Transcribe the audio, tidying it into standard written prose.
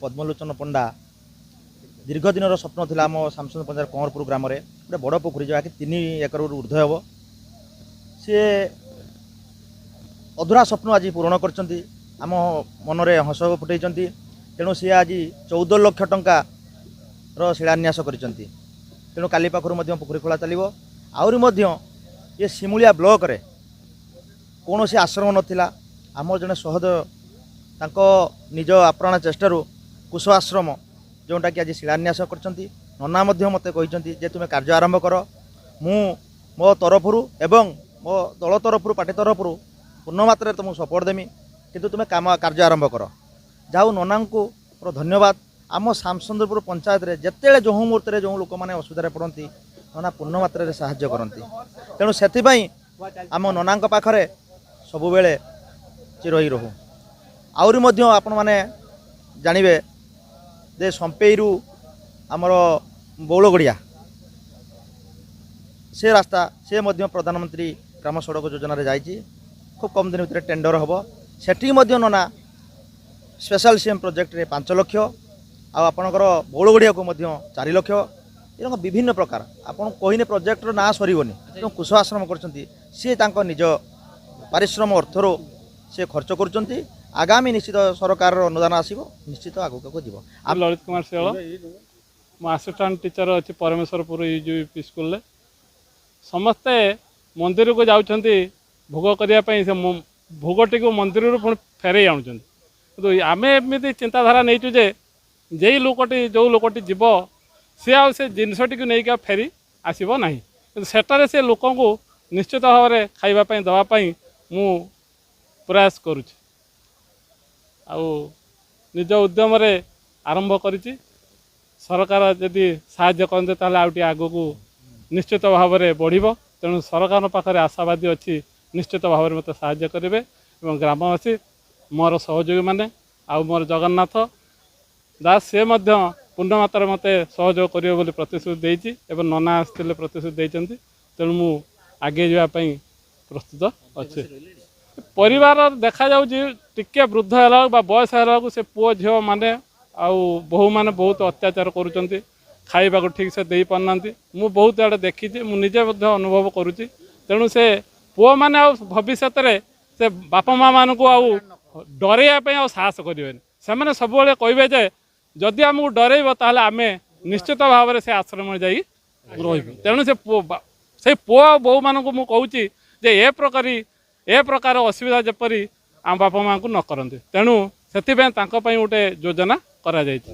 पद्मलोचन पंडा दीर्घ दिन स्वप्न था आम सामसुंद पंचायत कंवरपुर ग्राम में गोटे बड़ पोखरी जहाँकि 3 एकर ऊर्ध्व हे सी अधूरा स्वप्न आज पूरण कर मनरे हस फुटे तेणु सी आज 14 लाख टंकार शिलान्यास कर तेणु काली पाखर पोखरी खोला चलो आहरी ये सिमुलिया ब्लॉक रे कौन से आश्रम नाला आम जड़े सहद निज आप्राण चेष्टार कुश आश्रम जोटा कि आज शिलान्यास कर नना मत कहते तुम्हें कार्य आरंभ कर मु मो तरफरु एवं मो दल तरफरु पार्टी तरफरु पूर्ण मात्रा तुमको सपोर्ट देमी किंतु तुम्हें काम कार्य आरंभ कर जाऊ नना को धन्यवाद आम सामसुंदरपुर पंचायत रे जिते जो मुहूर्त जो लोक मैंने असुविधा पड़ती नना पूर्ण मात्रा साहाय्य करती तेणु से आम नना पाखरे सबु बेले चिर ही रहू आहरी आपण मैंने जानवे जे संपेरु आमर बौलगड़िया से रास्ता से प्रधानमंत्री ग्राम सड़क योजना रे जाइए खूब कम दिन भर टेंडर हम सेठी नना स्पेशल सीएम प्रोजेक्ट रे 5 लाख आपणकर बौलगड़िया को 4 लाख ये विभिन्न प्रकार आपन कहने प्रोजेक्ट ना सरनी कुश आश्रम कर सी निज पारिश्रम अर्थर से खर्च कर आगामी निश्चित सरकार अनुदान आसो निश्चित आगक जीव ललित कुमार शेल मो आसिस्टांट टीचर अच्छी परमेश्वरपुर यूपी स्कूल समस्ते मंदिर को जाऊँच भोग करने से भोगटी को मंदिर पुणी फेरई आणुं कि आम एमती चिंताधारा नहीं जे लोकटी जो लोकटी जीव सी आ जिनसटी को लेकिन फेरी आसब ना सेटारे से लोक निश्चित भाव में खावाई दवापाई मु प्रयास करुच्ची निज उद्यम आरंभ करिछि सरकार जदि साहाय्य करते ताले आउटी आगो को निश्चित भाव में बढ़िबो तेणु सरकार पाखरे आशावादी अच्छी निश्चित भाव में मत साहाय्य करेंगे और ग्रामवासी मोर सहयोगी माने मोर जगन्नाथ दास से पूर्ण मात्रा मत सहयोग करेंगे बोली प्रतिश्रुति देइछि एवं नना आसते प्रतिश्रुति देइछन्ति तेणु मु आगे जावाई प्रस्तुत अच्छे परिवार देखा टिके वृद्ध है बयस है से पुओ झील मैंने बहु मैंने बहुत अत्याचार करुँच खाइबा ठीक से दे पारना मु बहुत आड़े देखी मुझे अनुभव करुँची तेणु से पुओ मैंने भविष्य से बापा माँ मान को डरैया साहस करें से सब कहे जे जदि आमको डरैब ताहले आमे निश्चित भाव में से आश्रम जा तेणु से पुओ बहु मानक मु कहूँ जे ए प्रकार असुविधा जपरी आम बापा माँ को न करते तेणु से गोटे योजना करा जायछि।